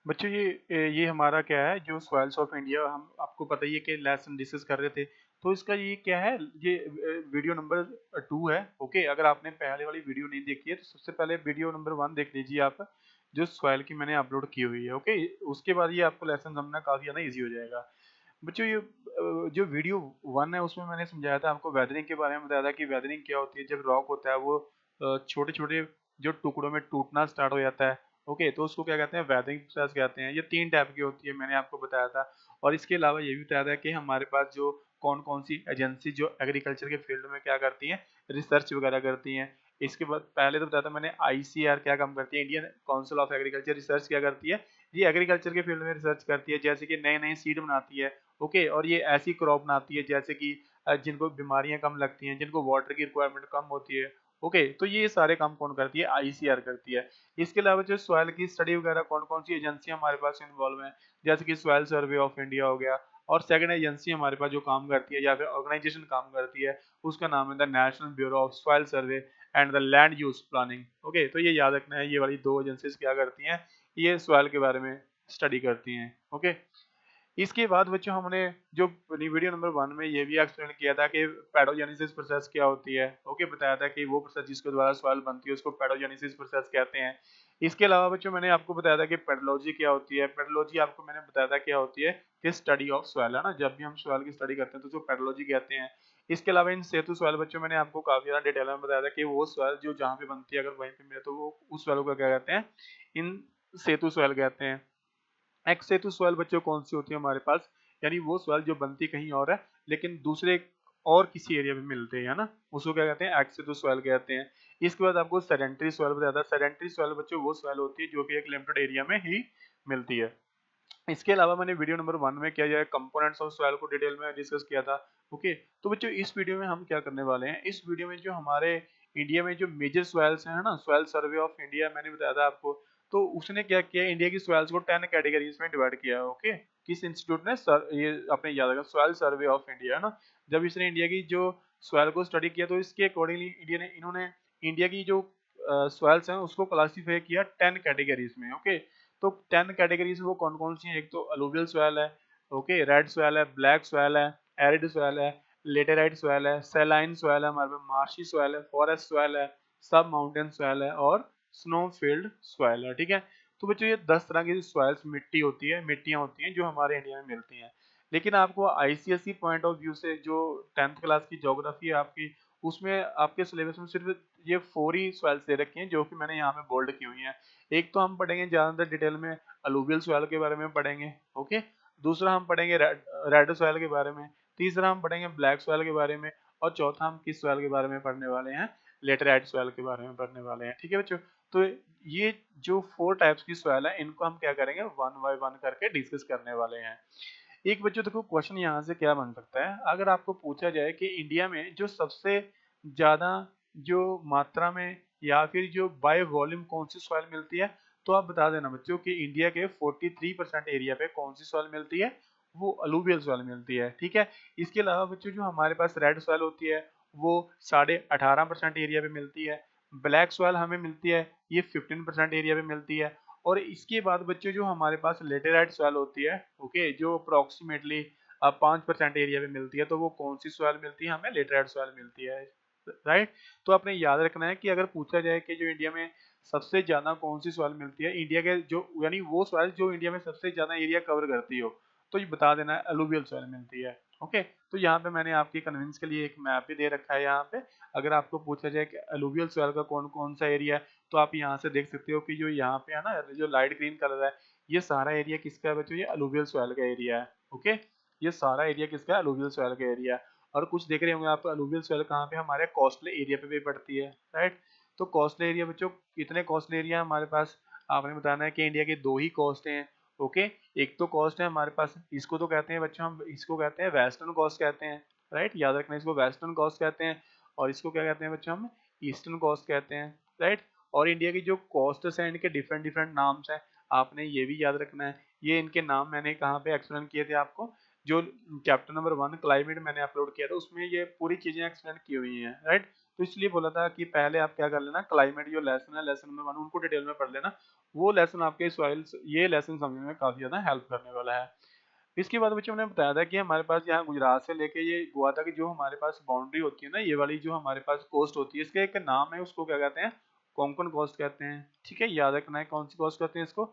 बच्चों ये हमारा क्या है जो सॉइल्स ऑफ इंडिया, हम आपको पता ही है कि लेसन डिस्कस कर रहे थे। तो इसका ये क्या है, ये वीडियो नंबर 2 है। ओके, अगर आपने पहले वाली वीडियो नहीं देखी है तो सबसे पहले वीडियो नंबर 1 देख लीजिए आप, जो सॉइल की मैंने अपलोड की हुई है। ओके, उसके बाद ये आपको लेसन समझना काफी ज़्यादा ईजी हो जाएगा। बच्चों ये जो वीडियो 1 है उसमें मैंने समझाया था आपको, वेदरिंग के बारे में बताया था कि वेदरिंग क्या होती है। जब रॉक होता है वो छोटे छोटे जो टुकड़ों में टूटना स्टार्ट हो जाता है, ओके, तो उसको क्या कहते हैं, वेदरिंग प्रोसेस कहते हैं। ये 3 टाइप की होती है, मैंने आपको बताया था। और इसके अलावा ये भी बताया था कि हमारे पास जो कौन कौन सी एजेंसी जो एग्रीकल्चर के फील्ड में क्या करती हैं, रिसर्च वगैरह करती हैं। इसके बाद पहले तो बताया था मैंने आईसीआर क्या काम करती है, Indian council of agriculture research क्या करती है। ये एग्रीकल्चर के फील्ड में रिसर्च करती है, जैसे कि नए नए सीड बनाती है। ओके, और ये ऐसी क्रॉप बनाती है जैसे कि जिनको बीमारियां कम लगती हैं, जिनको वाटर की रिक्वायरमेंट कम होती है। ओके, तो ये सारे काम कौन करती है, आईसीआर करती है। इसके अलावा जो सॉइल की स्टडी वगैरह कौन कौन सी एजेंसी हमारे पास इन्वॉल्व है, जैसे कि सॉइल सर्वे ऑफ इंडिया हो गया। और सेकंड एजेंसी हमारे पास जो काम करती है या फिर ऑर्गेनाइजेशन काम करती है, उसका नाम है the national bureau of soil survey and the land use planning. Okay, तो ये याद रखना है, ये वाली 2 एजेंसीज क्या करती हैं, ये सॉइल के बारे में स्टडी करती हैं। ओके, इसके बाद बच्चों हमने जो वीडियो नंबर 1 में ये भी एक्सप्लेन किया था कि पैडोजेनेसिस प्रोसेस क्या होती है। ओके, बताया था कि वो प्रोसेस जिसके द्वारा सॉइल बनती है उसको पैडोजेनेसिस प्रोसेस कहते हैं। इसके अलावा बच्चों मैंने आपको बताया था कि पेडोलॉजी क्या होती है। पेडोलॉजी आपको मैंने बताया था क्या होती है, कि स्टडी ऑफ सॉइल है ना, जब भी हम सॉइल की स्टडी करते हैं तो उसको पेडोलॉजी कहते हैं। इसके अलावा इन सेतु सॉइल बच्चों मैंने आपको काफी ज्यादा डिटेल में बताया था कि वो सॉइल जो जहाँ पे बनती है अगर वहीं पे मिले तो वो उस सॉइल को क्या कहते हैं, इन सेतु सॉइल कहते हैं। एक्स सेतु सॉइल बच्चों कौन सी होती है हमारे पास, यानी वो सॉइल जो बनती कहीं और है लेकिन दूसरे और किसी एरिया में मिलते हैं, है ना, उसको क्या कहते हैं, एक्स सेतु सॉइल कहते हैं। इसके बाद आपको सेडेंटरी सॉइल बताया था। सेडेंटरी सॉइल बच्चों वो सॉइल होती है जो कि एक लिमिटेड एरिया में ही मिलती है। इसके अलावा मैंने वीडियो नंबर 1 में क्या जाए कंपोनेंट्स ऑफ सॉइल को डिटेल में डिस्कस किया था। ओके, तो बच्चों इस वीडियो में हम क्या करने वाले हैं, इस वीडियो में जो हमारे इंडिया में जो मेजर सॉइल्स हैं ना, सॉइल सर्वे ऑफ इंडिया मैंने बताया था आपको। तो उसने क्या किया, इंडिया की सॉइल्स को 10 कैटेगरीज में डिवाइड किया है। ओके, किस इंस्टीट्यूट ने ये अपने याद रखा, सॉइल सर्वे ऑफ इंडिया, है ना। जब इसने इंडिया की जो सॉइल को स्टडी किया तो इसके अकॉर्डिंगली इंडिया ने इन्होंने इंडिया की जो सॉइल्स हैं उसको क्लासीफाई किया 10 कैटेगरीज में। ओके, तो 10 कैटेगरीज वो कौन कौन सी हैं, एक तो अलूवियल सॉइल है, ओके, रेड सॉइल है, ब्लैक सॉइल है, एरिड सॉइल है, लेटेराइट सॉइल है, सैलाइन सॉइल है, हमारे पास मार्शी सॉइल है, फॉरेस्ट सॉइल है, सब माउंटेन सॉइल है और स्नो फील्ड सॉइल है। ठीक है, तो बच्चों ये 10 तरह की सॉइल्स मिट्टी होती है, मिट्टियां होती हैं जो हमारे इंडिया में मिलती हैं। लेकिन आपको आईसीएसई पॉइंट ऑफ व्यू से जो 10th क्लास की ज्योग्राफी है आपकी, उसमें आपके सिलेबस में सिर्फ ये 4 ही सॉइल्स दे रखी हैं जो कि मैंने यहाँ पे बोल्ड की हुई हैं। एक तो हम पढ़ेंगे ज्यादातर डिटेल में अलूवियल सॉइल के बारे में पढ़ेंगे। ओके, दूसरा हम पढ़ेंगे रेड सॉइल के बारे में, तीसरा हम पढ़ेंगे ब्लैक सॉइल के बारे में, और चौथा हम किस सॉइल के बारे में पढ़ने वाले हैं, लेटेराइट सॉइल के बारे में पढ़ने वाले हैं। ठीक है बच्चों, तो ये जो 4 टाइप्स की सॉइल है इनको हम क्या करेंगे, 1 बाय 1 करके डिस्कस करने वाले हैं। एक बच्चों देखो क्वेश्चन यहाँ से क्या बन सकता है, अगर आपको पूछा जाए कि इंडिया में जो सबसे ज्यादा जो मात्रा में या फिर जो बाय वॉल्यूम कौन सी सॉइल मिलती है, तो आप बता देना बच्चों कि इंडिया के 43% एरिया पे कौन सी सॉइल मिलती है, वो अलूवियल सॉइल मिलती है। ठीक है, इसके अलावा बच्चों जो हमारे पास रेड सॉइल होती है वो 18.5% एरिया पे मिलती है। ब्लैक सॉइल हमें मिलती है, ये 15% एरिया पे मिलती है। और इसके बाद बच्चों जो हमारे पास लेटेराइट सॉइल होती है, ओके, जो अप्रोक्सीमेटली 5% एरिया पे मिलती है, तो वो कौन सी सॉइल मिलती है, हमें लेटेराइट सॉइल मिलती है। राइट, तो आपने याद रखना है कि अगर पूछा जाए कि जो इंडिया में सबसे ज्यादा कौन सी सॉइल मिलती है, इंडिया के जो यानी वो सॉइल जो इंडिया में सबसे ज्यादा एरिया कवर करती हो, तो ये बता देना है अलूवियल सॉइल मिलती है। ओके, तो यहाँ पे मैंने आपकी कन्विंस के लिए एक मैप भी दे रखा है यहाँ पे। अगर आपको पूछा जाए कि अलूवियल सॉइल का कौन कौन सा एरिया है, तो आप यहाँ से देख सकते हो कि जो यहाँ पे है ना, जो लाइट ग्रीन कलर है, ये सारा एरिया किसका है बच्चों, ये अलूवियल सॉइल का एरिया है। ओके, ये सारा एरिया किसका है, अलूवियल सॉइल का एरिया है। और कुछ देख रहे होंगे आप, अलूवियल सॉइल कहाँ पे, हमारे कोस्टल एरिया पे भी पड़ती है। राइट, तो कोस्टल एरिया बच्चों कितने कोस्टल एरिया हमारे पास, आपने बताना है कि इंडिया के 2 ही कोस्ट हैं। ओके, एक तो कोस्ट है हमारे पास, इसको तो कहते हैं बच्चों, हम इसको कहते हैं वेस्टर्न कोस्ट कहते हैं। राइट, याद रखना, इसको वेस्टर्न कोस्ट कहते हैं। और इसको क्या कहते हैं बच्चों, हम ईस्टर्न कोस्ट कहते हैं। राइट, और इंडिया की जो कोस्ट्स हैं इनके डिफरेंट डिफरेंट नाम्स हैं, आपने ये भी याद रखना है। ये इनके नाम मैंने कहाँ पे एक्सप्लेन किए थे आपको, जो चैप्टर नंबर 1 क्लाइमेट मैंने अपलोड किया था, उसमें ये पूरी चीजें एक्सप्लेन की हुई हैं। राइट, तो इसलिए बोला था कि पहले आप क्या कर लेना, क्लाइमेट जो लेसन है, लेसन नंबर 1 उनको डिटेल में पढ़ लेना, वो लेसन आपके सॉइल्स, ये लेसन समझने में काफी ज्यादा हेल्प करने वाला है। इसके बाद बच्चों मैंने बताया था कि हमारे पास यहाँ गुजरात से लेके ये गोवा तक जो हमारे पास बाउंड्री होती है ना, ये वाली जो हमारे पास कोस्ट होती है, इसका एक नाम है, उसको क्या कहते हैं, कोंकण कोस्ट कहते हैं। ठीक है, याद रखना है कौन सी कोस्ट कहते हैं इसको,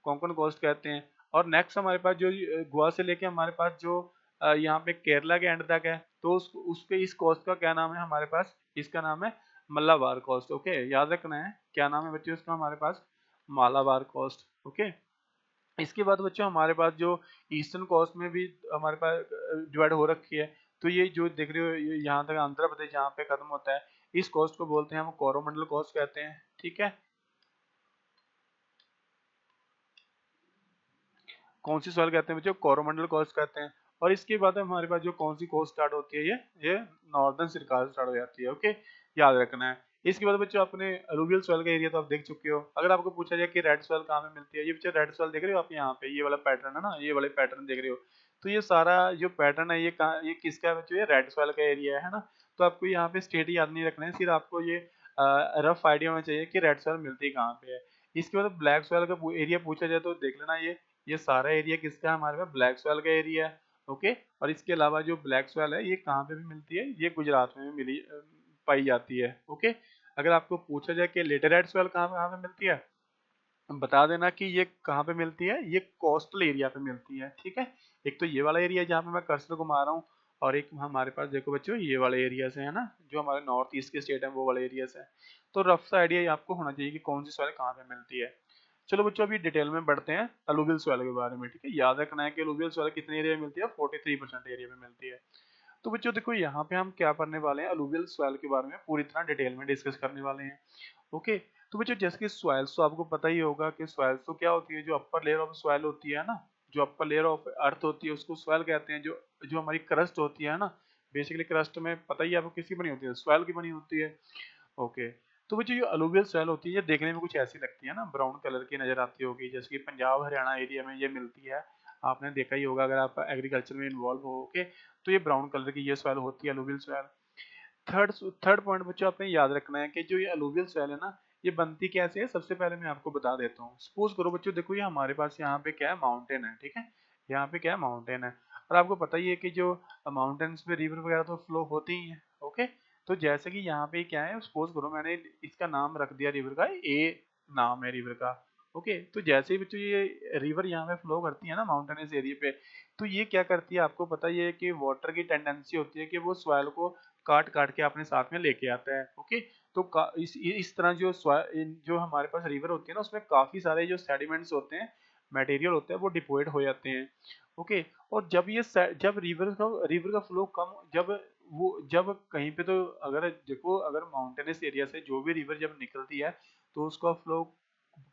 कोंकण कोस्ट कहते हैं। और नेक्स्ट हमारे पास जो गोवा से लेके हमारे पास जो यहाँ पे केरला के एंड तक है, तो उसके इस कोस्ट का क्या नाम है हमारे पास, इसका नाम है मलाबार कोस्ट। ओके, याद रखना है क्या नाम है बच्चों इसका हमारे पास, मालाबार कोस्ट। ओके, इसके बाद बच्चों हमारे पास जो ईस्टर्न कोस्ट में भी हमारे पास डिवाइड हो रखी है, तो ये जो देख रहे हो यहाँ तक आंध्र प्रदेश जहाँ पे खत्म होता है, इस कोस्ट को बोलते हैं हम कोरोमंडल कोस्ट कहते हैं। ठीक है, कौन सी सॉइल कहते हैं बच्चों, कोरोमंडल कोस्ट कहते हैं। और इसके बाद हमारे पास जो कौन सी कोस्ट स्टार्ट होती है, ये नॉर्दर्न सिरकार स्टार्ट हो जाती है। ओके, याद रखना है। इसके बाद बच्चों अपने अलूवियल सॉइल का एरिया तो आप देख चुके हो। अगर आपको पूछा जाए कि रेड सॉइल कहाँ पे मिलती है, ये बच्चे रेड सॉइल देख रहे हो आप यहाँ पे, ये वाला पैटर्न है ना, ये वाले पैटर्न देख रहे हो, तो ये सारा जो पैटर्न है ये कहाँ, ये किसका है बच्चों, ये रेड सॉइल का एरिया है ना। तो आपको यहाँ पे स्टेट याद नहीं रखना है, सिर्फ आपको ये रफ आइडिया होना चाहिए कि रेड सॉइल मिलती कहाँ पे है। इसके बाद ब्लैक सॉइल का एरिया पूछा जाए तो देख लेना, ये सारा एरिया किसका है हमारे पास, ब्लैक सॉइल का एरिया है। ओके, और इसके अलावा जो ब्लैक सॉइल है ये कहाँ पे भी मिलती है, ये गुजरात में भी पाई जाती है। ओके, अगर आपको पूछा जाए कि लेटेराइट सॉइल कहाँ कहाँ पे मिलती है, बता देना कि ये कहाँ पे मिलती है, ये कोस्टल एरिया पे मिलती है। ठीक है, एक तो ये वाला एरिया जहाँ पे मैं कर्सर घुमा रहा हूँ, और एक हमारे पास देखो बच्चों ये वाले एरिया से है ना, जो हमारे नॉर्थ ईस्ट के स्टेट है वो वाले एरिया से। तो रफ सा आइडिया आपको होना चाहिए कि कौन सी सॉइल कहाँ पे मिलती है। चलो बच्चों अभी डिटेल में बढ़ते हैं अलूवियल सॉइल के बारे में। ठीक है, याद रखना है कि अलूवियल सॉइल कितने एरिया में मिलती है, 43% एरिया में मिलती है। तो बच्चों देखो यहाँ पे हम क्या पढ़ने वाले हैं, अलूवियल सॉइल के बारे में पूरी तरह डिटेल में डिस्कस करने वाले हैं। ओके, तो बच्चों जैसे कि सॉइल्स तो आपको पता ही होगा कि सॉइल्स तो क्या होती है, जो अपर लेयर ऑफ सॉइल होती है ना, जो अपर लेयर ऑफ अर्थ होती है उसको सॉइल कहते हैं। जो जो हमारी क्रस्ट होती है ना, बेसिकली क्रस्ट में पता ही है आपको किसकी बनी होती है, सॉइल की बनी होती है। ओके, तो बच्चों ये अलूवियल सॉइल होती है, ये देखने में कुछ ऐसी लगती है ना, ब्राउन कलर की नजर आती होगी, जैसे कि पंजाब हरियाणा एरिया में ये मिलती है। आपने देखा ही होगा अगर आप एग्रीकल्चर में इन्वॉल्व हो। ओके, तो ये ब्राउन कलर की ये सॉइल होती है alluvial soil. Third third point बच्चों आपने याद रखना है कि जो ये अलूवियल सॉइल है ना, ये बनती कैसे है, सबसे पहले मैं आपको बता देता हूँ। सपोज करो बच्चों, देखो ये हमारे पास यहाँ पे क्या है, माउंटेन है। ठीक है, यहाँ पे क्या है, माउंटेन है। और आपको पता ही है कि जो माउंटेन्स पे रिवर वगैरह तो फ्लो होती ही है। ओके, तो जैसे कि यहाँ पे क्या है, सपोज करो मैंने इसका नाम रख दिया रिवर का, ए नाम है रिवर का। ओके, तो जैसे ही बच्चों ये रिवर यहाँ पे फ्लो करती है ना माउंटेनस एरिया पे, तो ये क्या करती है, आपको पता ही है कि वाटर की टेंडेंसी होती है कि वो सॉइल को काट काट के अपने साथ में लेके आता है। ओके, तो इस तरह जो जो हमारे पास रिवर होती है ना, उसमें काफी सारे जो सेडिमेंट्स होते हैं, मटेरियल होते हैं, वो डिपोजिट हो जाते हैं। ओके, और जब रिवर का फ्लो कम, जब कहीं पे, तो अगर देखो अगर माउंटेनस एरिया से जो भी रिवर जब निकलती है, तो उसका फ्लो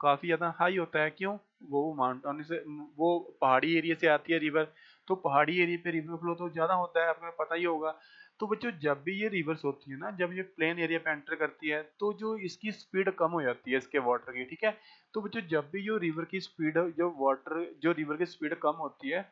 काफी ज्यादा हाई होता है। क्यों, वो माउंटेन से, वो पहाड़ी एरिया से आती है रिवर, तो पहाड़ी एरिया पे रिवर फ्लो तो ज्यादा होता है, आपको पता ही होगा। तो बच्चों जब भी ये रिवर्स होती है ना, जब ये प्लेन एरिया पे एंटर करती है, तो जो इसकी स्पीड कम हो जाती है इसके वाटर की। ठीक है, तो बच्चों जब भी जो रिवर की स्पीड, जो रिवर की स्पीड कम होती है,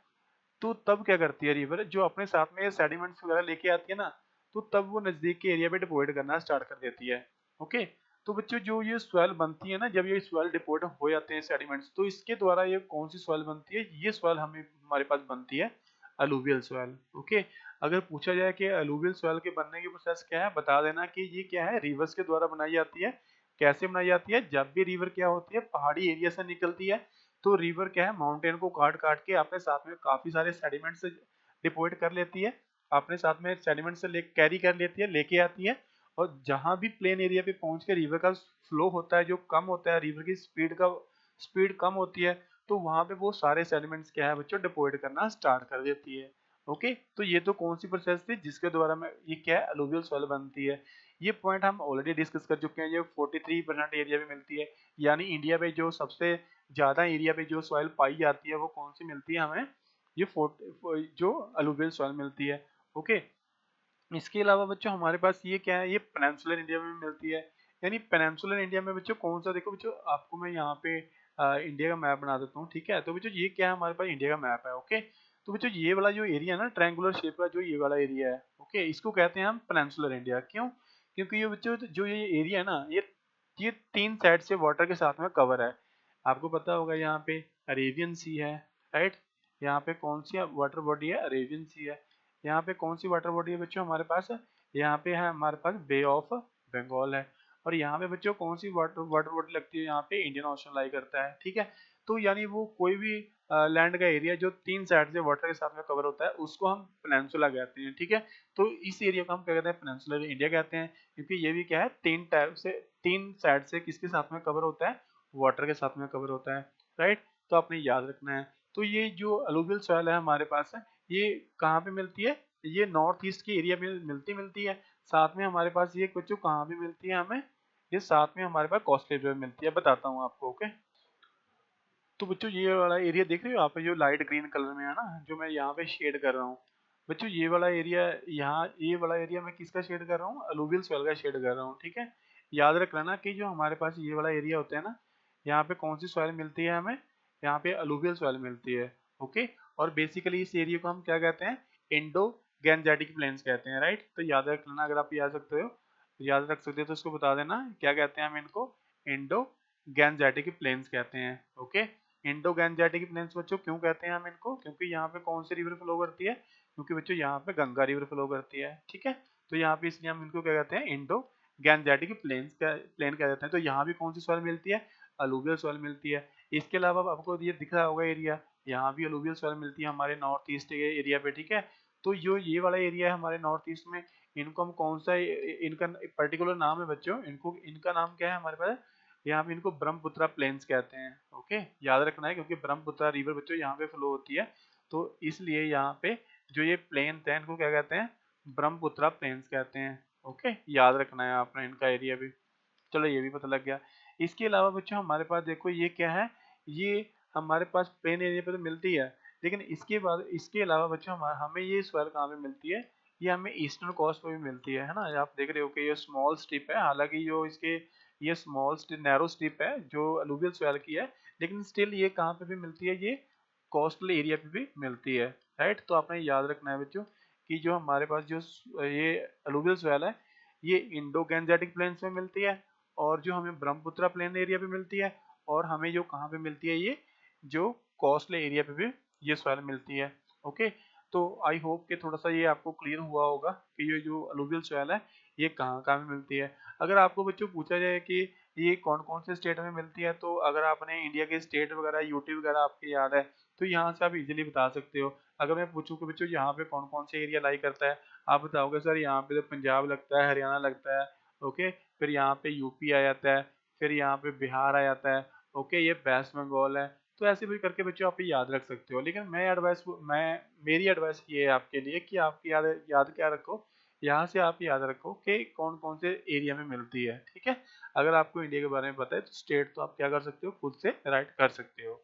तो तब क्या करती है रिवर, जो अपने साथ में सेडिमेंट्स वगैरह लेके आती है ना, तो तब वो नजदीक के एरिया पे डिपोजिट करना स्टार्ट कर देती है। ओके, तो बच्चों जो ये सॉइल बनती है ना, जब ये सॉइल डिपोजिट हो जाते हैं सेडिमेंट्स, तो इसके द्वारा ये कौन सी सॉइल बनती है, ये सॉइल हमारे पास बनती है अलूवियल सॉइल। ओके, अगर पूछा जाए कि अलूवियल सॉइल के बनने की प्रोसेस क्या है, बता देना कि ये क्या है, रिवर्स के द्वारा बनाई जाती है। कैसे बनाई जाती है, जब भी रिवर क्या होती है, पहाड़ी एरिया से निकलती है, तो रिवर क्या है, माउंटेन को काट काट के अपने साथ में काफी सारे सेडिमेंट से डिपोजिट कर लेती है, अपने साथ में सेडिमेंट से कैरी कर लेती है, लेके आती है। और जहां भी प्लेन एरिया पे पहुंच के रिवर का फ्लो होता है, जो कम होता है, रिवर की स्पीड कम होती है, तो वहां पे वो सारे सेडिमेंट्स क्या है बच्चों, डिपोजिट करना स्टार्ट कर देती है। ओके, तो ये तो कौन सी प्रोसेस थी जिसके द्वारा में ये क्या है, अलूवियल सॉइल बनती है। ये पॉइंट हम ऑलरेडी डिस्कस कर चुके हैं। ये 43% एरिया में मिलती है, यानी इंडिया में जो सबसे ज्यादा एरिया पे जो सॉइल पाई जाती है वो कौन सी मिलती है हमें, ये जो अलूवियल सॉइल मिलती है। ओके, इसके अलावा बच्चों हमारे पास ये क्या है, ये पेनिनसुलर इंडिया में मिलती है। यानी पेनिनसुलर इंडिया में बच्चों कौन सा, देखो बच्चों आपको मैं यहाँ पे इंडिया का मैप बना देता हूँ। ठीक है, तो बच्चों ये क्या है, हमारे पास इंडिया का मैप है। ओके, तो बच्चों ये वाला जो एरिया है ना, ट्रायंगुलर शेप का जो ये वाला एरिया है, ओके, इसको कहते हैं हम पेनिनसुलर इंडिया। क्यों, क्योंकि ये बच्चों जो ये एरिया है ना, ये तीन साइड से वाटर के साथ में कवर है। आपको पता होगा यहाँ पे अरेबियन सी है, राइट। यहाँ पे कौन सी वाटर बॉडी है, अरेबियन सी है। यहाँ पे कौन सी वाटर बॉडी है बच्चों हमारे पास, यहाँ पे है हमारे पास बे ऑफ बंगाल है। और यहाँ पे बच्चों कौन सी वाटर वाटर बॉडी लगती है, यहाँ पे इंडियन ओशन लाई करता है, ठीक है। तो यानी वो कोई भी लैंड का एरिया जो 3 साइड से वाटर के साथ में कवर होता है उसको हम पेनिनसुला कहते हैं, ठीक है। तो इस एरिया को हम क्या कहते हैं, पेनिनसुलर इंडिया कहते हैं, क्योंकि ये भी क्या है 3 साइड से किसके साथ में कवर होता है, वाटर के साथ में कवर होता है, राइट। तो आपने याद रखना है। तो ये जो अलूवियल सॉइल है हमारे पास है, ये कहाँ पे मिलती है, ये नॉर्थ ईस्ट के एरिया में मिलती है। साथ में हमारे पास ये कुछ कहाँ भी मिलती है हमें, ये साथ में हमारे पास कोस्टल एरिया में मिलती है, बताता हूँ आपको, ओके। तो बच्चों ये वाला एरिया देख रहे हो आप, जो लाइट ग्रीन कलर में है ना, जो मैं यहाँ पे शेड कर रहा हूँ बच्चों, ये वाला एरिया, यहाँ ये वाला एरिया मैं किसका शेड कर रहा हूँ, अलूवियल सॉइल का शेड कर रहा हूँ, ठीक है। याद रख लेना कि जो हमारे पास ये वाला एरिया होता है ना, यहाँ पे कौन सी सॉइल मिलती है हमें, यहाँ पे अलूवियल सॉइल मिलती है, ओके। और बेसिकली इस एरिया को हम क्या कहते हैं, इंडो गैंजेटिक प्लेन्स कहते हैं, राइट। तो याद रख लेना, अगर आप याद रख सकते हो तो इसको बता देना क्या कहते हैं हम इनको, इंडो गैंजेटिक प्लेन्स कहते हैं, ओके। इंडो गैंजेटिक प्लेन्स बच्चों क्यों कहते हैं हम इनको, क्योंकि यहाँ पे कौन सी रिवर फ्लो करती है, क्योंकि बच्चों यहाँ पे गंगा रिवर फ्लो करती है, ठीक है। तो यहाँ पे इसलिए हम इनको क्या कहते हैं, इंडो गैंजेटिक प्लेन कह देते हैं। तो यहाँ भी कौन सी सॉइल मिलती है, अलूवियल सॉइल मिलती है। इसके अलावा आपको ये दिख रहा होगा एरिया, यहाँ भी अलूवियल सॉइल मिलती है हमारे नॉर्थ ईस्ट एरिया पे, ठीक है। तो जो ये वाला एरिया है हमारे नॉर्थ ईस्ट में, इनको हम कौन सा इनका पर्टिकुलर नाम है बच्चों, इनको इनका नाम क्या है हमारे पास, यहाँ पे इनको ब्रह्मपुत्रा प्लेन्स कहते हैं, ओके। याद रखना है क्योंकि ब्रह्मपुत्रा रिवर बच्चों यहाँ पे फ्लो होती है, तो इसलिए यहाँ पे जो ये प्लेन थे इनको क्या कहते हैं, ब्रह्मपुत्रा प्लेन्स कहते हैं, ओके। याद रखना है आपने इनका एरिया भी। चलो ये भी पता लग गया। इसके अलावा बच्चों हमारे पास देखो ये क्या है, ये हमारे पास प्लेन एरिया पे तो मिलती है, लेकिन इसके अलावा बच्चों हमें ये सॉइल कहाँ पे मिलती है, ये हमें ईस्टर्न कोस्ट पे भी मिलती है ना। आप देख रहे हो कि ये स्मॉल स्ट्रिप है, हालांकि जो इसके ये स्मॉल नैरो स्ट्रिप है जो अलूवियल सॉइल की है, लेकिन स्टिल ये कहाँ पे भी मिलती है, ये कोस्टल एरिया पे भी मिलती है, राइट। तो आपने याद रखना है बच्चों कि जो हमारे पास जो ये अलूवियल सॉइल है, ये इंडो गैंजेटिक प्लेन्स में मिलती है, और जो हमें ब्रह्मपुत्रा प्लेन एरिया पे मिलती है, और हमें जो कहाँ पे मिलती है, ये जो कोस्टल एरिया पे भी ये सॉइल मिलती है, ओके। तो आई होप कि थोड़ा सा ये आपको क्लियर हुआ होगा कि ये जो अलूवियल सॉइल है ये कहाँ कहाँ में मिलती है। अगर आपको बच्चों पूछा जाए कि ये कौन कौन से स्टेट में मिलती है, तो अगर आपने इंडिया के स्टेट वगैरह यूटी वगैरह आपके याद है तो यहाँ से आप इजीली बता सकते हो। अगर मैं पूछूं कि बच्चों यहाँ पे कौन कौन से एरिया लाई करता है, आप बताओगे सर यहाँ पे तो पंजाब लगता है, हरियाणा लगता है, ओके। फिर यहाँ पे यूपी आ जाता है, फिर यहाँ पे बिहार आ जाता है, ओके, ये वेस्ट बंगाल है। तो ऐसे भी करके बच्चों आप ये याद रख सकते हो, लेकिन मैं मेरी एडवाइस ये है आपके लिए कि आपकी याद याद क्या रखो, यहाँ से आप याद रखो कि कौन कौन से एरिया में मिलती है, ठीक है। अगर आपको इंडिया के बारे में पता है तो स्टेट तो आप क्या कर सकते हो, खुद से राइट कर सकते हो।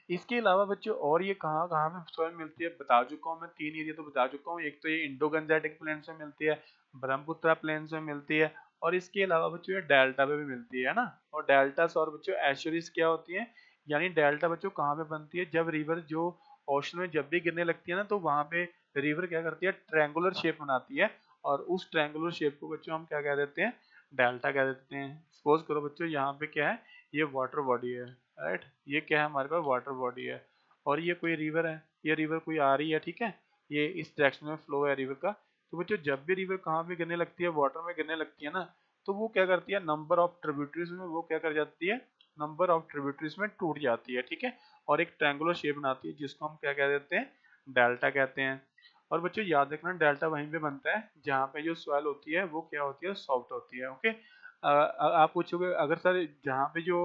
इसके अलावा बच्चों और ये कहाँ कहाँ पे सॉइल मिलती है बता चुका हूँ मैं, 3 एरिया तो बता चुका हूँ। एक तो ये इंडो गंजेटिक प्लेन्स में मिलती है, ब्रह्मपुत्रा प्लेन्स में मिलती है, और इसके अलावा बच्चों ये डेल्टा पे भी मिलती है ना। और डेल्टा और बच्चों एस्चुरीज क्या होती है, यानी डेल्टा बच्चों कहाँ पे बनती है, जब रिवर जो ओशन में जब भी गिरने लगती है ना, तो वहां पे रिवर क्या करती है, ट्रायंगुलर शेप बनाती है, और उस ट्रायंगुलर शेप को बच्चों हम क्या कह देते हैं, डेल्टा कह देते हैं। सपोज करो बच्चों यहाँ पे क्या है, ये वाटर बॉडी है, राइट। ये क्या है हमारे पास, वाटर बॉडी है, और ये कोई रिवर है, ये रिवर कोई आ रही है, ठीक है, ये इस डायरेक्शन में फ्लो है रिवर का। तो बच्चों जब भी रिवर कहाँ पे गिरने लगती है, वाटर में गिरने लगती है ना, तो वो क्या करती है, नंबर ऑफ ट्रिब्यूटरीज में वो क्या कर जाती है, नंबर ऑफ ट्रिब्यूटरीज में टूट जाती है, ठीक है, और एक ट्रायंगुलर शेप बनाती है जिसको हम क्या कह देते हैं, डेल्टा कहते हैं। और बच्चों याद रखना डेल्टा वहीं पे बनता है जहाँ पे जो सॉइल होती है वो क्या होती है, सॉफ्ट होती है, ओके। आप पूछोगे अगर सर जहाँ पे जो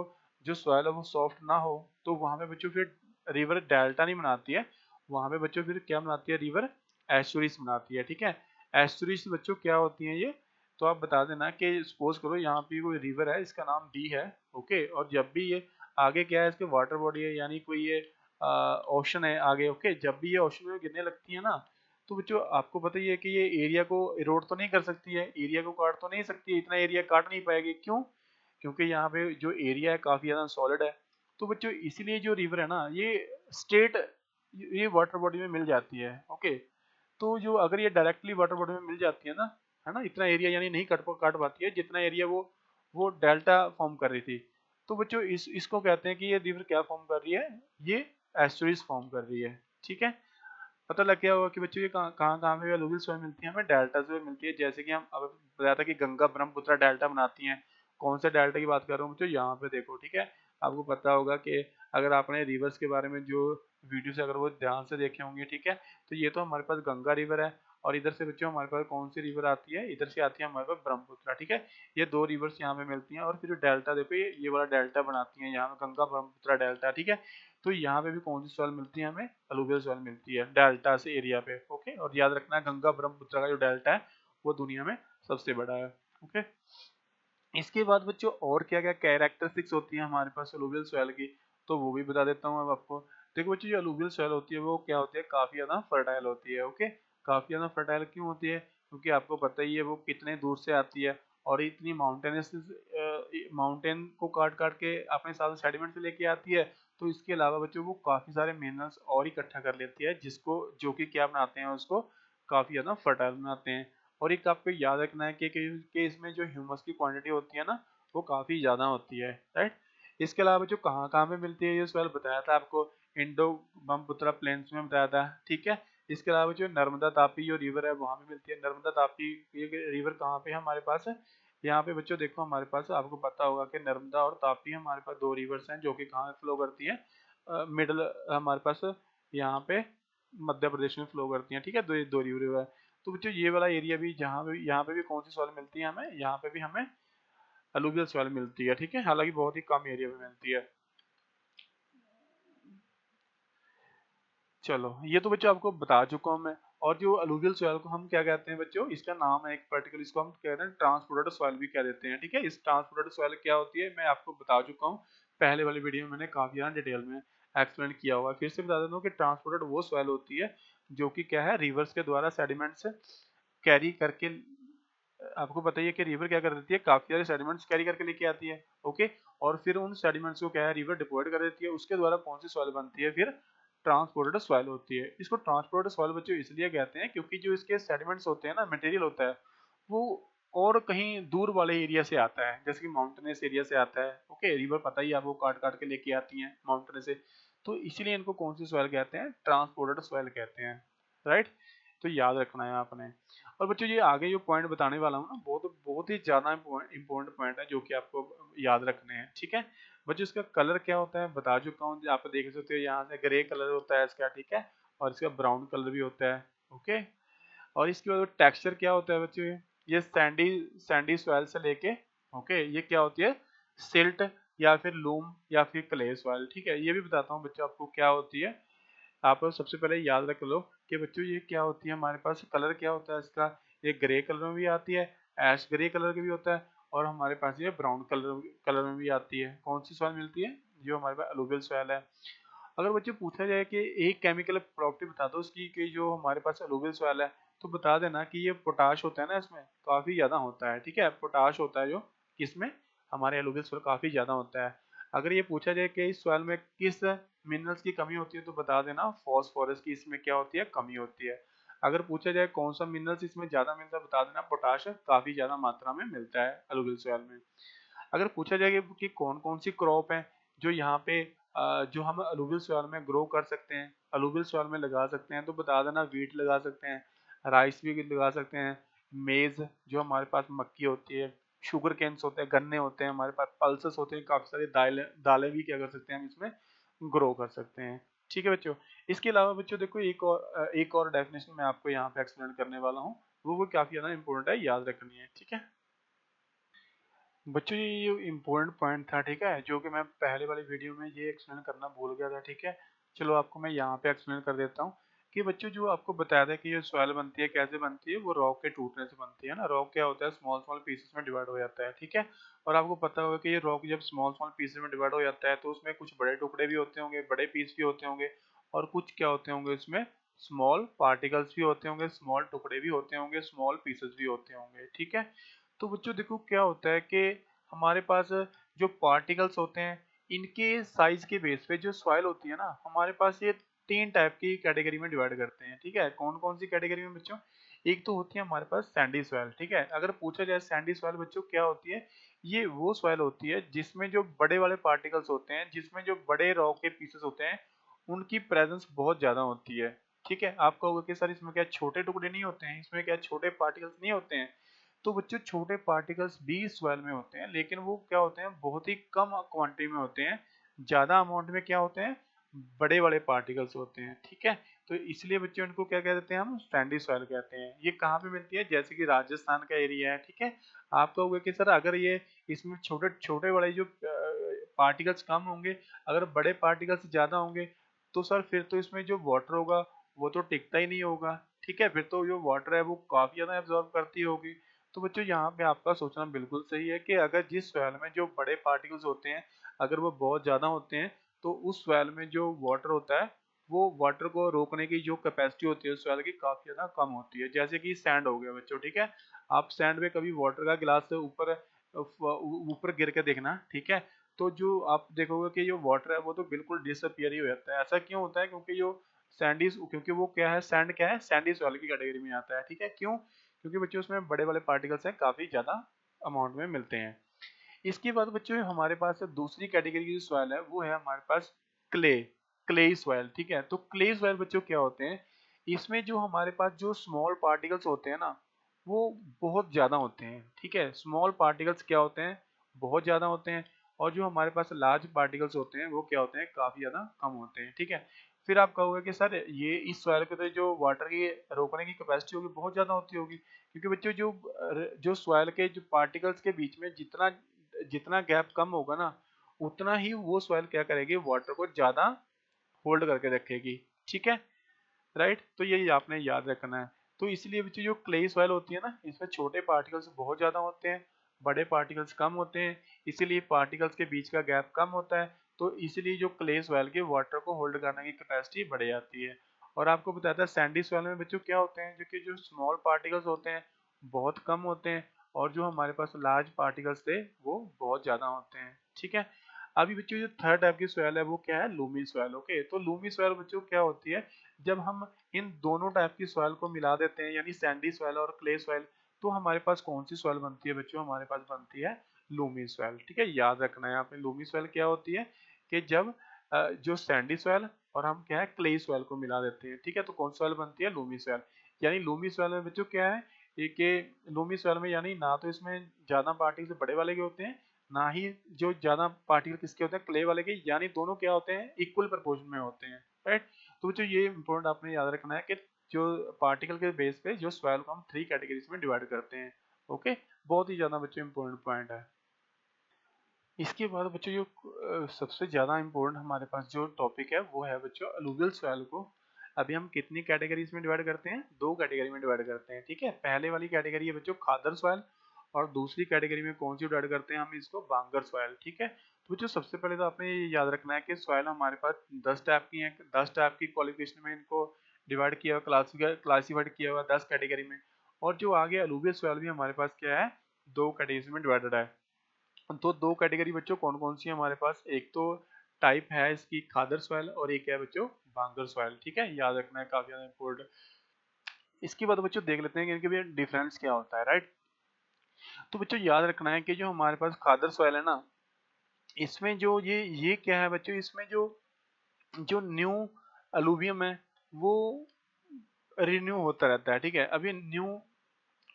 जो सॉइल है वो सॉफ्ट ना हो, तो वहां पे बच्चों फिर रिवर डेल्टा नहीं बनाती है, वहां पे बच्चों फिर क्या बनाती है, रिवर एस्चुरीज बनाती है, ठीक है। एस्चुरीज बच्चों क्या होती हैं ये, तो आप बता देना कि सपोज करो यहाँ पे कोई रिवर है, इसका नाम डी है, ओके, और जब भी ये आगे क्या है, इसके वाटर बॉडी है, यानी कोई ये ओशन है आगे, ओके, जब भी ये ओशन में गिरने लगती है ना, तो बच्चों आपको पता ही है कि ये एरिया को इरोड तो नहीं कर सकती है, एरिया को काट तो नहीं सकती है, इतना एरिया काट नहीं पाएगी, क्यों, क्योंकि यहाँ पे जो एरिया है काफी ज्यादा सॉलिड है। तो बच्चों इसीलिए जो रिवर है ना, ये स्ट्रेट ये वाटर बॉडी में मिल जाती है, ओके। तो जो अगर ये डायरेक्टली वाटर बॉडी में मिल जाती है ना, इतना एरिया यानी नहीं काट पाती है जितना एरिया वो डेल्टा फॉर्म कर रही थी। तो बच्चों इसको कहते हैं कि ये रिवर क्या फॉर्म कर रही है, ये एस्चुरीज फॉर्म कर रही है। ठीक है, पता लग गया होगा कि बच्चों ये कहाँ कहाँ पे अलूवियल सॉइल मिलती है, हमें डेल्टा से मिलती है। जैसे कि हम अब बताया था कि गंगा ब्रह्मपुत्र डेल्टा बनाती हैं। कौन से डेल्टा की बात कर रहा हूँ बच्चों, यहाँ पे देखो। ठीक है, आपको पता होगा कि अगर आपने रिवर्स के बारे में जो वीडियो से अगर वो ध्यान से देखे होंगे, ठीक है, तो ये तो हमारे पास गंगा रिवर है, और इधर से बच्चों हमारे पास कौन सी रिवर आती है, इधर से आती है हमारे पास ब्रह्मपुत्र। ठीक है, ये दो रिवर्स यहाँ पे मिलती हैं, और फिर डेल्टा देखो ये वाला डेल्टा बनाती है यहाँ पे गंगा ब्रह्मपुत्र डेल्टा। ठीक है, तो यहाँ पे भी कौन सी सॉइल मिलती है, हमें अलूवियल सॉइल मिलती है डेल्टा से एरिया पे। ओके, और याद रखना है गंगा ब्रह्मपुत्र का जो डेल्टा है वो दुनिया में सबसे बड़ा है। ओके, इसके बाद बच्चों और क्या क्या कैरेक्टरिस्टिक्स होती है हमारे पास अलूवियल सॉइल की, तो वो भी बता देता हूँ अब आपको। देखो बच्चों, जो अलूवियल सॉइल होती है वो क्या होती है, काफी ज्यादा फर्टाइल होती है। ओके, काफी ज्यादा फर्टाइल क्यों होती है, क्योंकि आपको पता ही है वो कितने दूर से आती है, और इतनी माउंटेनस माउंटेन को काट काट के अपने साथ सेडिमेंट से लेके आती है। तो इसके अलावा बच्चों वो काफी सारे मिनरल्स और इकट्ठा कर लेती है, जिसको जो कि क्या बनाते हैं, उसको काफी ज्यादा फर्टाइल बनाते हैं। और एक आपको याद रखना है कि इसमें जो ह्यूमस की क्वांटिटी होती है ना, वो काफी ज्यादा होती है, राइट। इसके अलावा जो कहाँ कहाँ पे मिलती है, ये सवाल बताया था आपको, इंडो ब्रह्मपुत्र प्लेन्स में बताया था। ठीक है, इसके अलावा जो नर्मदा तापी जो रिवर है वहां पे मिलती है। नर्मदा तापी ये रिवर कहाँ पे है हमारे पास है, यहाँ पे बच्चों देखो हमारे पास, आपको पता होगा कि नर्मदा और तापी हमारे पास दो रिवर्स हैं जो कि कहाँ फ्लो करती हैं, मिडल हमारे पास यहाँ पे मध्य प्रदेश में फ्लो करती हैं। ठीक है, दो दो रिवर है। तो बच्चों ये वाला एरिया भी, जहाँ पे यहाँ पे भी कौन सी सॉइल मिलती है हमें, यहाँ पे भी हमें अलूवियल सॉइल मिलती है। ठीक है, हालांकि बहुत ही कम एरिया में मिलती है। चलो, ये तो बच्चों आपको बता चुका हूँ मैं। और जो अलूवियल सॉइल को हम क्या कहते हैं बच्चों, इसका नाम है एक पर्टिकुलर, इसको हम कहते हैं ट्रांसपोर्टेड सॉइल भी कह देते हैं। ठीक है, इस ट्रांसपोर्टेड सॉइल क्या होती है मैं आपको बता चुका हूँ, पहले वाली वीडियो में मैंने काफी ज्यादा डिटेल में एक्सप्लेन किया हुआ है। फिर से बता देता हूँ कि ट्रांसपोर्टेड वो सॉइल होती है जो कि क्या है, रिवर्स के द्वारा सेडिमेंट्स कैरी करके, आपको पता ही है कि रिवर क्या कर देती है, काफी सारे सेडिमेंट्स कैरी करके लेके आती है। ओके, और फिर उन सेडिमेंट्स को क्या है, रिवर डिपोजिट कर देती है, उसके द्वारा कौन सी सॉइल बनती है, फिर ट्रांसपोर्टेड सॉइल होती है। इसको ट्रांसपोर्टेड सॉइल बच्चों इसलिए कहते हैं क्योंकि जो इसके सेडिमेंट्स होते हैं ना, मटेरियल होता है, वो और कहीं दूर वाले एरिया से आता है, जैसे कि माउंटेनस एरिया से आता है। ओके, रिवर पता ही है आपको, काट काट के लेके आती है माउंटेन से, तो इसीलिए इनको कौन सी सॉइल कहते हैं, ट्रांसपोर्टेड सॉइल कहते हैं, राइट। तो याद रखना है आपने। और बच्चों ये आगे जो पॉइंट बताने वाला हूँ ना, बहुत बहुत ही ज्यादा इंपॉर्टेंट पॉइंट है जो कि आपको याद रखने हैं। ठीक है बच्चों, इसका कलर क्या होता है बता चुका हूँ, आप देख सकते हो यहाँ से ग्रे कलर होता है इसका। ठीक है, और इसका ब्राउन कलर भी होता है। ओके, और इसके बाद टेक्सचर क्या होता है बच्चों, ये सैंडी सैंडी सॉइल से लेके, ओके, ये क्या होती है, सिल्ट या फिर लूम या फिर क्ले सॉइल। ठीक है, ये भी बताता हूँ बच्चों आपको क्या होती है। आप सबसे पहले याद रख लो कि बच्चों ये क्या होती है, हमारे पास कलर क्या होता है इसका, ये ग्रे कलर में भी आती है, ऐश ग्रे कलर की भी होता है, और हमारे पास ये ब्राउन कलर कलर में भी आती है। कौन सी सॉइल मिलती है, जो हमारे पास अलूवियल सॉइल है। अगर बच्चे पूछा जाए कि एक केमिकल प्रॉपर्टी बता दो उसकी, कि जो हमारे पास अलूवियल सॉइल है, तो बता देना कि ये पोटाश होता है ना, इसमें काफी ज्यादा होता है। ठीक है, पोटाश होता है जो किसमें, हमारे अलूवियल सॉइल काफी ज्यादा होता है। अगर ये पूछा जाए कि इस सॉइल में किस मिनरल्स की कमी होती है, तो बता देना फॉस्फोरस की इसमें क्या होती है, कमी होती है। अगर पूछा जाए कौन सा मिनरल्स इसमें ज्यादा मिलता है, बता देना पोटाश काफी ज्यादा मात्रा में मिलता है अलूवियल सॉइल में। अगर पूछा जाए कि कौन कौन सी क्रॉप है जो यहाँ पे जो हम अलूवियल सॉइल में ग्रो कर सकते हैं, अलूवियल सॉइल में लगा सकते हैं, तो बता देना वीट लगा सकते हैं, राइस भी लगा सकते हैं, मेज जो हमारे पास मक्की होती है, शुगर केन्स होते हैं, गन्ने होते हैं, हमारे पास पल्सेस होते हैं, काफी सारी दालें दालें भी क्या कर सकते हैं हम इसमें ग्रो कर सकते हैं। ठीक है बच्चों, इसके अलावा बच्चों देखो एक और डेफिनेशन मैं आपको यहाँ पे एक्सप्लेन करने वाला हूँ, वो काफी ज्यादा इंपॉर्टेंट है, याद रखनी है। ठीक है बच्चों, ये इम्पोर्टेंट पॉइंट था, ठीक है, जो कि मैं पहले वाली वीडियो में ये एक्सप्लेन करना भूल गया था। ठीक है, चलो आपको मैं यहाँ पे एक्सप्लेन कर देता हूँ कि बच्चों जो आपको बताया था कि ये सॉइल बनती है, कैसे बनती है, वो रॉक के टूटने से बनती है ना। रॉक क्या होता है, स्मॉल स्मॉल पीसेस में डिवाइड हो जाता है। ठीक है, और आपको पता होगा कि ये रॉक जब स्मॉल स्मॉल पीसेस में डिवाइड हो जाता है, तो उसमें कुछ बड़े टुकड़े भी होते होंगे, बड़े पीस भी होते होंगे, और कुछ क्या होते होंगे उसमें, स्मॉल पार्टिकल्स भी होते होंगे, स्मॉल टुकड़े भी होते होंगे, स्मॉल पीसेस भी होते होंगे। ठीक है, तो बच्चों देखो क्या होता है कि हमारे पास जो पार्टिकल्स होते हैं, इनके साइज के बेस पे जो सॉइल होती है ना, हमारे पास ये तीन टाइप की कैटेगरी में डिवाइड करते हैं। ठीक है, कौन कौन सी कैटेगरी में बच्चों, एक तो होती है हमारे पास सैंडी सॉइल, ठीक है। अगर पूछा जाए सैंडी सॉइल बच्चों क्या होती है, ये वो सॉइल होती है जिसमें जो बड़े वाले पार्टिकल्स होते हैं, जिसमें जो बड़े रॉक के पीसेस होते हैं उनकी प्रेजेंस बहुत ज्यादा होती है, ठीक है। आप कहोगे कि सर इसमें क्या छोटे टुकड़े नहीं होते हैं, इसमें क्या छोटे पार्टिकल्स नहीं होते हैं? तो बच्चों छोटे पार्टिकल्स भी सॉइल में होते हैं, लेकिन वो क्या होते हैं, बहुत ही कम क्वांटिटी में होते हैं। ज्यादा अमाउंट में क्या होते हैं, बड़े बड़े पार्टिकल्स होते हैं, ठीक है। तो इसलिए बच्चों इनको क्या कह देते हैं, हम सैंडी सॉइल कहते हैं। ये कहाँ पे मिलती है, जैसे कि राजस्थान का एरिया है, ठीक है। आप कहोगे कि सर अगर ये इसमें छोटे छोटे बड़े जो पार्टिकल्स कम होंगे, अगर बड़े पार्टिकल्स ज्यादा होंगे, तो सर फिर तो इसमें जो वाटर होगा वो तो टिकता ही नहीं होगा, ठीक है। फिर तो जो वाटर है वो काफी ज्यादा एब्जॉर्ब करती होगी। तो बच्चों यहाँ पे आपका सोचना बिल्कुल सही है कि अगर जिस सॉइल में जो बड़े पार्टिकल्स होते हैं अगर वो बहुत ज्यादा होते हैं, तो उस सॉइल में जो वाटर होता है वो वाटर को रोकने की जो कैपेसिटी होती है उस सॉइल की काफी ज्यादा कम होती है। जैसे कि सैंड हो गया बच्चों, ठीक है। आप सैंड में कभी वाटर का गिलास से ऊपर ऊपर गिर के देखना, ठीक है। तो जो आप देखोगे कि जो वाटर है वो तो बिल्कुल डिसअपियर ही हो जाता है। ऐसा क्यों होता है, क्योंकि जो सैंडी, क्योंकि वो क्या है, सैंड क्या है, सैंडी सॉइल की कैटेगरी में आता है, ठीक है। क्यों? क्योंकि बच्चों उसमें बड़े वाले पार्टिकल्स हैं, काफी ज्यादा अमाउंट में मिलते हैं। इसके बाद बच्चों हमारे पास दूसरी कैटेगरी की जो सॉइल है वो है हमारे पास क्ले, क्ले सॉइल, ठीक है। तो क्ले सॉइल बच्चों क्या होते हैं, इसमें जो हमारे पास जो स्मॉल पार्टिकल्स होते हैं ना वो बहुत ज्यादा होते हैं, ठीक है। स्मॉल पार्टिकल्स क्या होते हैं, बहुत ज्यादा होते हैं। और जो हमारे पास लार्ज पार्टिकल्स होते हैं वो क्या होते हैं, काफी ज्यादा कम होते हैं, ठीक है। फिर आप कहोगे कि सर ये इस सॉइल के तो जो वाटर की रोकने की कैपेसिटी होगी बहुत ज्यादा होती होगी, क्योंकि बच्चों जो जो सॉइल के जो पार्टिकल्स के बीच में जितना जितना गैप कम होगा ना उतना ही वो सॉइल क्या करेगी, वाटर को ज्यादा होल्ड करके रखेगी, ठीक है। राइट, तो यही आपने याद रखना है। तो इसलिए बच्चों जो क्ले सॉइल होती है ना इसमें छोटे पार्टिकल्स बहुत ज्यादा होते हैं, बड़े पार्टिकल्स कम होते हैं, इसीलिए पार्टिकल्स के बीच का गैप कम होता है। तो इसलिए जो क्ले सॉइल के वाटर को होल्ड करने की कैपेसिटी बढ़ जाती है। और आपको बताता है सैंडी सॉइल में बच्चों क्या होते हैं, जो कि जो स्मॉल पार्टिकल्स होते हैं बहुत कम होते हैं, और जो हमारे पास लार्ज पार्टिकल्स थे वो बहुत ज्यादा होते हैं, ठीक है। अभी बच्चों जो थर्ड टाइप की सॉइल है वो क्या है, लूमी सॉइल, ओके। तो लूमी सॉइल बच्चों क्या होती है, जब हम इन दोनों टाइप की सॉइल को मिला देते हैं यानी सैंडी सॉइल और क्ले सॉइल, तो हमारे पास कौन सी सॉइल बनती है बच्चों, हमारे पास बनती है लूमी सॉइल, ठीक है। याद रखना है आपने, लूमी सॉइल क्या होती है कि जब जो सैंडी सॉइल और हम क्या है क्ले सॉइल को मिला देते हैं, ठीक है। तो कौन सी सॉइल बनती है, लूमी सॉइल। यानी लूमी सॉइल में बच्चों क्या है, ये कि लूमी सॉइल में यानी ना तो इसमें ज्यादा पार्टिकल बड़े वाले के होते हैं, ना ही जो ज्यादा पार्टिकल किसके होते हैं, क्ले वाले के, यानी दोनों क्या होते हैं, इक्वल प्रोपोर्शन में होते हैं, राइट। तो बच्चों ये इंपॉर्टेंट आपने याद रखना है कि जो पार्टिकल के बेस पे जो सॉइल को हम थ्री कैटेगरीज में डिवाइड करते हैं, ओके। बहुत ही ज्यादा बच्चों इंपॉर्टेंट पॉइंट है। इसके बाद बच्चों जो सबसे ज्यादा इंपॉर्टेंट हमारे पास जो टॉपिक है वो है बच्चों अलूवियल सॉइल को। अभी हम कितनी कैटेगरीज में डिवाइड करते हैं, दो कैटेगरी में डिवाइड करते हैं, ठीक है। पहले वाली कैटेगरी है बच्चों खादर सॉइल, और दूसरी कैटेगरी में कौन सी डिवाइड करते हैं हम इसको, बांगर सॉइल, ठीक है। तो बच्चों सबसे पहले तो आपने ये याद रखना है कि सॉइल हमारे पास 10 टाइप की हैं, 10 टाइप की क्वालिफिकेशन में इनको डिवाइड किया हुआ, क्लासिफाइड किया हुआ 10 कैटेगरी में। और जो आगे अलूवियल सॉइल भी हमारे पास क्या है, दो कैटेगरी में डिवाइडेड है। तो दो कैटेगरी बच्चों कौन कौन सी है हमारे पास, एक तो टाइप है इसकी खादर सॉइल और एक है बच्चों बांगर सॉइल, ठीक है। याद रखना है, काफी ज्यादा इंपॉर्टेंट। इसके बाद बच्चों देख लेते हैं कि इनके भी डिफरेंस क्या होता है, राइट। तो बच्चों याद रखना है कि जो हमारे पास खादर सॉइल है ना, इसमें जो ये क्या है बच्चों, इसमें जो जो न्यू अलूवियम है वो रिन्यू होता रहता है, ठीक है। अभी न्यू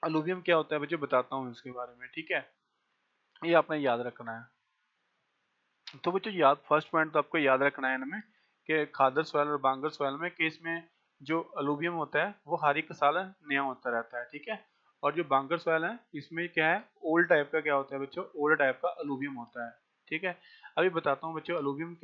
अलूवियम क्या होता है बच्चों, बताता हूँ इसके बारे में, ठीक है। ये आपने याद रखना है। तो बच्चों याद, फर्स्ट पॉइंट तो आपको याद रखना है इनमें कि खादर सॉइल और बांगर सॉइल में कि इसमें जो अलूवियम होता है वो हर एक साल नया होता रहता है, ठीक है। और जो बांगर सॉइल है इसमें क्या है, ओल्ड टाइप का क्या होता है बच्चों, ओल्ड टाइप का अलूवियम होता है, ठीक है। अभी बताता हूँ बच्चों अलूवियम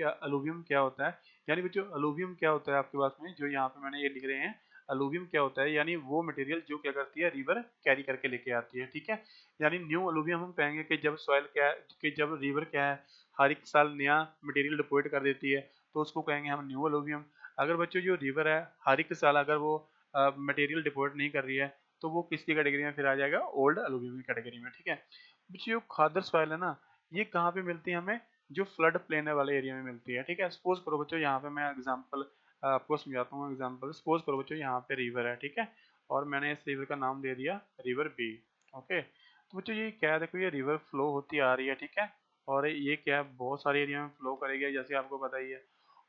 क्या होता है। यानी बच्चों अलूवियम क्या होता है आपके पास में, जो यहाँ पे मैंने ये लिख रहे हैं, अलूवियम क्या होता है, यानी वो मटेरियल जो क्या करती है, रिवर कैरी करके लेके आती है, ठीक है। यानी न्यू अलूवियम हम कहेंगे कि जब सॉइल क्या है, कि जब रिवर क्या है हर एक साल नया मटेरियल डिपोजिट कर देती है, तो उसको कहेंगे हम न्यू एलुवियम। अगर बच्चों जो रिवर है हर एक साल अगर वो मटेरियल डिपोजिट नहीं कर रही है, तो वो किसकी कैटेगरी में फिर आ जाएगा, ओल्ड एलुवियम की कैटेगरी में, ठीक है। बच्चों जो खादर सॉइल है ना, ये कहाँ पे मिलती है हमें, जो फ्लड प्लेन वाले एरिया में मिलती है, ठीक है। सपोज करो बच्चों यहाँ पे मैं एग्जाम्पल आपको समझाता हूँ, एग्जाम्पल सपोज करो बच्चों यहाँ पे रिवर है, ठीक है। और मैंने इस रिवर का नाम दे दिया रिवर बी। ओके, तो बच्चों ये क्या है, देखो ये रिवर फ्लो होती आ रही है, ठीक है, और ये क्या है बहुत सारे एरिया में फ्लो करेगी जैसे आपको पता ही है।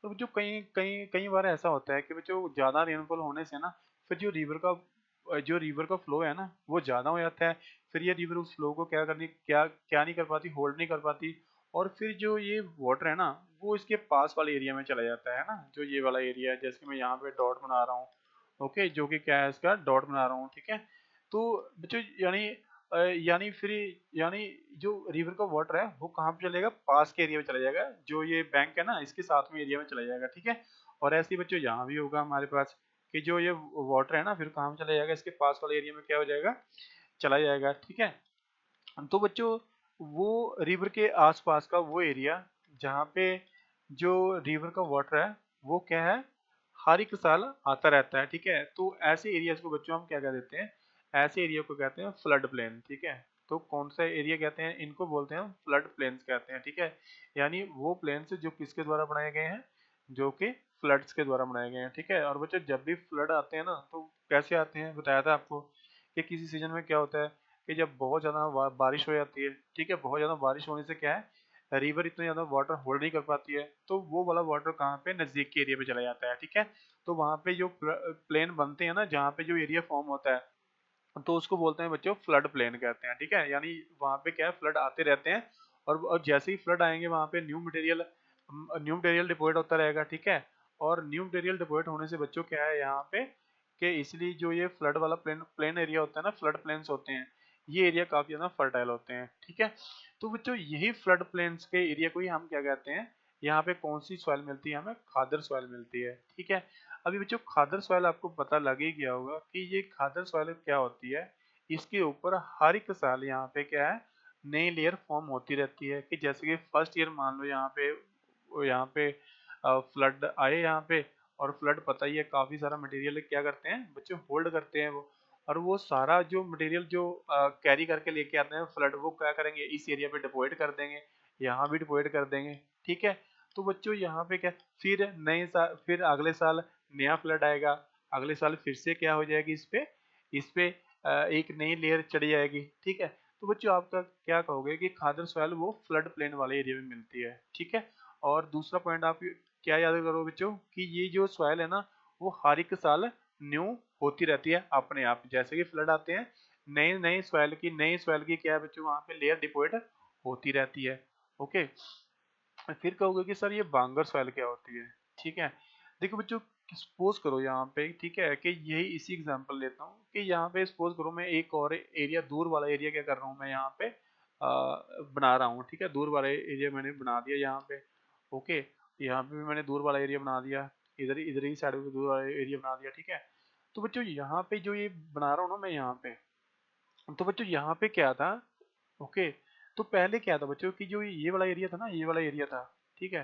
तो बच्चों कई कई कई बार ऐसा होता है कि बच्चों ज़्यादा रेनफॉल होने से ना फिर जो रिवर का फ्लो है ना वो ज़्यादा हो जाता है। फिर ये रिवर उस फ्लो को क्या क्या नहीं कर पाती, होल्ड नहीं कर पाती, और फिर जो ये वाटर है ना वो इसके पास वाले एरिया में चला जाता है ना, जो ये वाला एरिया है जैसे मैं यहाँ पे डॉट बना रहा हूँ। ओके, जो कि क्या है इसका डॉट बना रहा हूँ, ठीक है। तो बच्चों यानी फिर यानी जो रिवर का वाटर है वो कहाँ पे चलेगा, पास के एरिया में चला जाएगा, जो ये बैंक है ना इसके साथ में एरिया में चला जाएगा, ठीक है। और ऐसे ही बच्चों यहाँ भी होगा हमारे पास कि जो ये वाटर है ना फिर कहाँ पे चला जाएगा, इसके पास वाले एरिया में क्या हो जाएगा, चला जाएगा, ठीक है। तो बच्चों वो रिवर के आसपास का वो एरिया जहाँ पे जो रिवर का वाटर है वो क्या है, हर एक साल आता रहता है, ठीक है। तो ऐसे एरियाज को बच्चों हम क्या कह देते हैं, ऐसे एरिया को कहते हैं फ्लड प्लेन, ठीक है। तो कौन सा एरिया कहते हैं, इनको बोलते हैं फ्लड प्लेन्स कहते हैं, ठीक है। यानी वो प्लेन्स जो किसके द्वारा बनाए गए हैं, जो कि फ्लड्स के द्वारा बनाए गए हैं, ठीक है। और बच्चों जब भी फ्लड आते हैं ना तो कैसे आते हैं, बताया था आपको कि किसी सीजन में क्या होता है कि जब बहुत ज़्यादा बारिश हो जाती है, ठीक है, बहुत ज़्यादा बारिश होने से क्या है रिवर इतना ज़्यादा वाटर होल्ड नहीं कर पाती है, तो वो वाला वाटर कहाँ पे नज़दीक के एरिया पे चला जाता है, ठीक है। तो वहाँ पे जो प्लेन बनते हैं ना, जहाँ पे जो एरिया फॉर्म होता है तो उसको बोलते हैं बच्चों फ्लड प्लेन कहते हैं, ठीक है। यानी वहाँ पे क्या है फ्लड आते रहते हैं, और जैसे ही फ्लड आएंगे वहाँ पे न्यू मटेरियल डिपोजिट होता रहेगा, ठीक है। और न्यू मटेरियल डिपोजिट होने से बच्चों क्या है यहाँ पे कि इसलिए जो ये फ्लड वाला प्लेन प्लेन एरिया होता है ना, फ्लड प्लेन्स होते हैं, ये एरिया काफी ज्यादा फर्टाइल होते हैं, ठीक है। तो बच्चों यही फ्लड प्लेन्स के एरिया को ही हम क्या कहते हैं, यहाँ पे कौन सी सॉइल मिलती है, हमें खादर सॉइल मिलती है, ठीक है। अभी बच्चों खादर सॉइल आपको पता लग ही गया होगा कि ये खादर सॉइल क्या होती है। इसके ऊपर हर एक साल यहाँ पे क्या है नई लेयर फॉर्म होती रहती है, कि जैसे कि फर्स्ट ईयर मान लो यहाँ पे फ्लड आए यहाँ पे, और फ्लड पता ही है काफी सारा मटेरियल क्या करते हैं बच्चों, होल्ड करते हैं वो, और वो सारा जो मटेरियल जो कैरी करके लेके आते हैं फ्लड, वो क्या करेंगे इस एरिया पे डिपोजिट कर देंगे, यहाँ भी डिपोजिट कर देंगे, ठीक है। तो बच्चों यहाँ पे क्या, फिर अगले साल नया फ्लड आएगा, अगले साल फिर से क्या हो जाएगी इस पे एक नई लेयर चढ़ी जाएगी, ठीक है। तो बच्चों आपका क्या कहोगे कि खादर सॉइल वो फ्लड प्लेन वाले एरिया में मिलती है, ठीक है। और दूसरा पॉइंट आप क्या याद करो बच्चों कि ये जो सॉइल है ना वो हर एक साल न्यू होती रहती है अपने आप, जैसे कि फ्लड आते हैं नई सॉइल की क्या है बच्चों, वहाँ पे लेयर डिपोजिट होती रहती है। ओके, फिर कहोगे कि सर ये बांगर सॉइल क्या होती है, ठीक है। देखो बच्चों, सपोज करो यहाँ पे, ठीक है, कि यही इसी एग्जांपल लेता हूँ कि यहाँ पे सपोज करो मैं एक और एरिया दूर वाला एरिया क्या कर रहा हूँ मैं यहाँ पे बना रहा हूँ, ठीक है। दूर वाला एरिया मैंने बना दिया यहाँ पे। ओके, यहाँ पे भी मैंने दूर वाला एरिया बना दिया, इधर इधर ही साइड पे दूर वाला एरिया बना दिया, ठीक है। तो बच्चों यहाँ पे जो ये बना रहा हूँ ना मैं यहाँ पे, तो बच्चों यहाँ पे क्या था, ओके, तो पहले क्या था बच्चों कि जो ये वाला एरिया था ना, ये वाला एरिया था, ठीक है।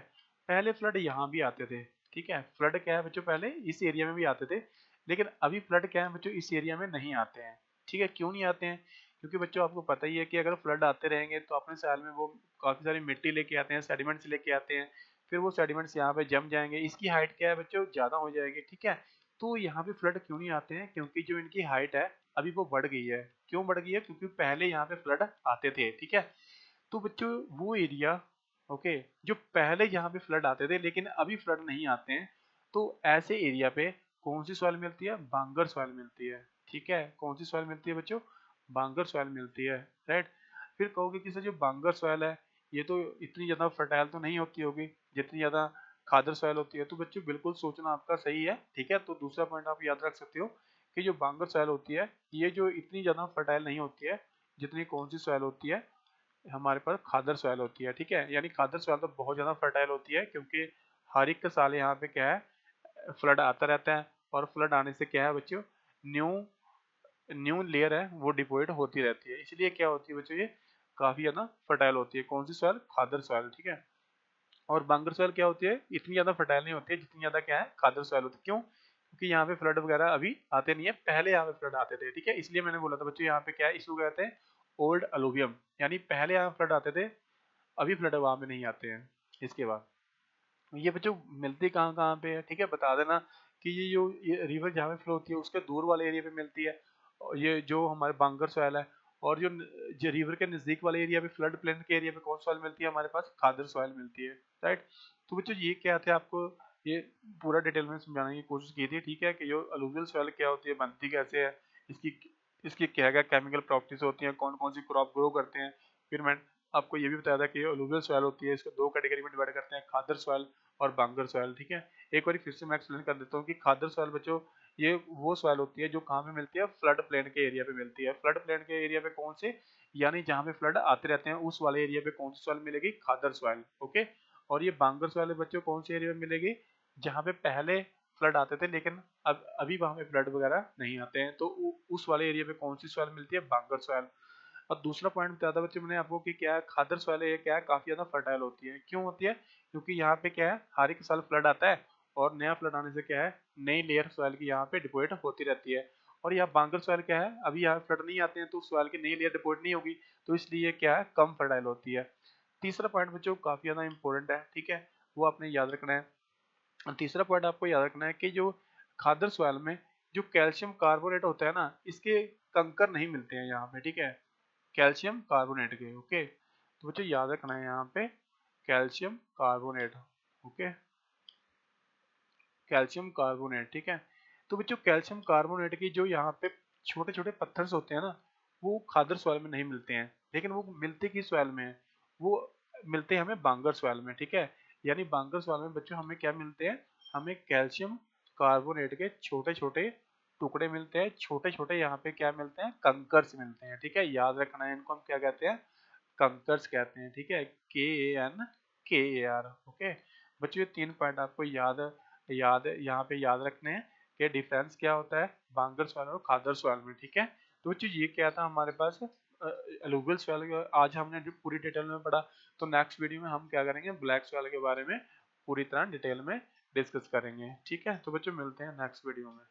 पहले फ्लड यहाँ भी आते थे, ठीक है। फ्लड क्या है बच्चों, पहले इस एरिया में भी आते थे, लेकिन अभी फ्लड क्या है बच्चों, इस एरिया में नहीं आते हैं, ठीक है। क्यों नहीं आते हैं, क्योंकि बच्चों आपको पता ही है कि अगर फ्लड आते रहेंगे तो अपने साल में वो काफी सारी मिट्टी लेके आते हैं, सेडिमेंट्स लेके आते हैं, फिर वो सेडिमेंट्स यहाँ पे जम जाएंगे, इसकी हाइट क्या है बच्चों ज्यादा हो जाएगी, ठीक है। तो यहाँ पे फ्लड क्यों नहीं आते हैं, क्योंकि जो इनकी हाइट है अभी वो बढ़ गई है। क्यों बढ़ गई है, क्योंकि पहले यहाँ पे फ्लड आते थे, ठीक है। तो बच्चों वो एरिया, ओके, जो पहले यहाँ पे फ्लड आते थे लेकिन अभी फ्लड नहीं आते हैं, तो ऐसे एरिया पे कौन सी सॉइल मिलती है, बांगर सॉइल मिलती है, ठीक है। कौन सी सॉइल मिलती है बच्चों, बांगर सॉइल मिलती है, राइट। फिर कहोगे कि सर जो बांगर सॉइल है ये तो इतनी ज्यादा फर्टाइल तो नहीं होती होगी जितनी ज्यादा खादर सॉइल होती है। तो बच्चों बिल्कुल सोचना आपका सही है, ठीक है। तो दूसरा पॉइंट आप याद रख सकते हो कि जो बांगर सॉइल होती है ये जो इतनी ज्यादा फर्टाइल नहीं होती है जितनी कौन सी सॉइल होती है, हमारे पास खादर सॉइल होती है, ठीक है। यानी खादर सॉइल तो बहुत ज़्यादा फर्टाइल होती है, क्योंकि हर एक साल यहाँ पे क्या है फ्लड आता रहता है, और फ्लड आने से क्या है बच्चों, न्यू न्यू लेयर है वो डिपोजिट होती रहती है, इसलिए क्या होती है बच्चों ये काफ़ी ज़्यादा फर्टाइल होती है। कौन सी सॉइल, खादर सॉइल, ठीक है। और बांगर सॉइल क्या होती है, इतनी ज़्यादा फर्टाइल नहीं होती है जितनी ज़्यादा क्या है खादर सॉइल होती है। क्यों, क्योंकि यहाँ पे फ्लड वगैरह अभी आते नहीं है, पहले यहाँ पे फ्लड आते थे, ठीक है। इसलिए मैंने बोला था बच्चों यहाँ पे क्या है, इसको कहते हैं ओल्ड अलूवियम, यानी पहले यहाँ फ्लड आते थे, अभी फ्लड वहां पे नहीं आते हैं। इसके बाद ये बच्चों मिलती कहाँ कहाँ पे है, ठीक है, बता देना कि ये रिवर जहाँ पे फ्लो होती है उसके दूर वाले एरिया पे मिलती है, और ये जो हमारे बांगर सॉइल है, और जो रिवर के नज़दीक वाले एरिया पे फ्लड प्लेन के एरिया पे कौन सॉइल मिलती है हमारे पास, खादर सॉइल मिलती है, राइट। तो बच्चों ये क्या थे, आपको ये पूरा डिटेल में समझाने की कोशिश की थी, ठीक है, कि जो अलूवियल सॉइल क्या होती है, बनती कैसे है, इसकी इसकी क्या क्या केमिकल प्रॉपर्टीज होती हैं, कौन कौन सी क्रॉप ग्रो करते हैं। फिर मैं आपको ये भी बताया था कि अलूवियल सॉइल होती है, इसको दो कैटेगरी में डिवाइड करते हैं, खादर सॉइल और बांगर सॉइल, ठीक है। एक बार फिर से मैं एक्सप्लेन कर देता हूँ कि खादर सॉइल बच्चों ये वो सॉइल होती है जो कहाँ पे मिलती है, फ्लड प्लेन के एरिया पे मिलती है। फ्लड प्लेन के एरिया पे कौन से, यानी जहाँ पे फ्लड आते रहते हैं उस वाले एरिया पे कौन सी सॉइल मिलेगी, खादर सॉइल, ओके। और ये बांगर सॉइल बच्चों कौन से एरिया में मिलेगी, जहाँ पे पहले फ्लड आते थे लेकिन अब अभी वहां पे फ्लड वगैरह नहीं आते हैं, तो उस वाले एरिया पे कौन सी सॉइल मिलती है, बांगर सॉइल। और दूसरा पॉइंट बताया था बच्चों मैंने आपको कि क्या है, खादर सॉइल है, क्या है, काफी ज्यादा फर्टाइल होती है। क्यों होती है, क्योंकि यहाँ पे क्या है, हर एक साल फ्लड आता है, और नया फ्लड आने से क्या है, नई लेयर सॉइल की यहाँ पे डिपोजिट होती रहती है। और यहाँ बांगर सॉइल क्या है, अभी यहाँ फ्लड नहीं आते हैं तो सॉइल की नई लेयर डिपोजिट नहीं होगी, तो इसलिए क्या है, कम फर्टाइल होती है। तीसरा पॉइंट बच्चों काफी ज्यादा इंपॉर्टेंट है, ठीक है, वो आपने याद रखना है। तीसरा पॉइंट आपको याद रखना है कि जो खादर सॉइल में जो कैल्शियम कार्बोनेट होता है ना, इसके कंकर नहीं मिलते हैं यहाँ पे, ठीक है, कैल्शियम कार्बोनेट के, ओके। तो बच्चों याद रखना है यहाँ पे calcium carbonate, okay, calcium carbonate, ठीक है। तो बच्चों कैल्शियम कार्बोनेट की जो यहाँ पे छोटे छोटे पत्थर होते हैं ना, वो खादर सॉइल में नहीं मिलते हैं, लेकिन वो मिलते किस सॉइल में है, वो मिलते हैं हमें बांगर सॉइल में, ठीक है। यानी बांगर सॉइल में बच्चों हमें क्या मिलते हैं, हमें कैल्शियम कार्बोनेट के छोटे छोटे टुकड़े मिलते हैं, छोटे छोटे यहाँ पे क्या मिलते हैं, कंकर्स मिलते हैं, ठीक है। याद रखना है, इनको हम क्या कहते हैं, कंकर्स कहते हैं, ठीक है, KANKAR, ओके। बच्चों ये 3 पॉइंट आपको याद याद यहाँ पे याद रखने हैं कि डिफरेंस क्या होता है बांगर सॉइल और खादर सॉइल में, ठीक है। तो बच्चों ये क्या था हमारे पास अलूवियल सॉइल, आज हमने जो पूरी डिटेल में पढ़ा। तो नेक्स्ट वीडियो में हम क्या करेंगे, ब्लैक सॉइल के बारे में पूरी तरह डिटेल में डिस्कस करेंगे, ठीक है। तो बच्चों मिलते हैं नेक्स्ट वीडियो में।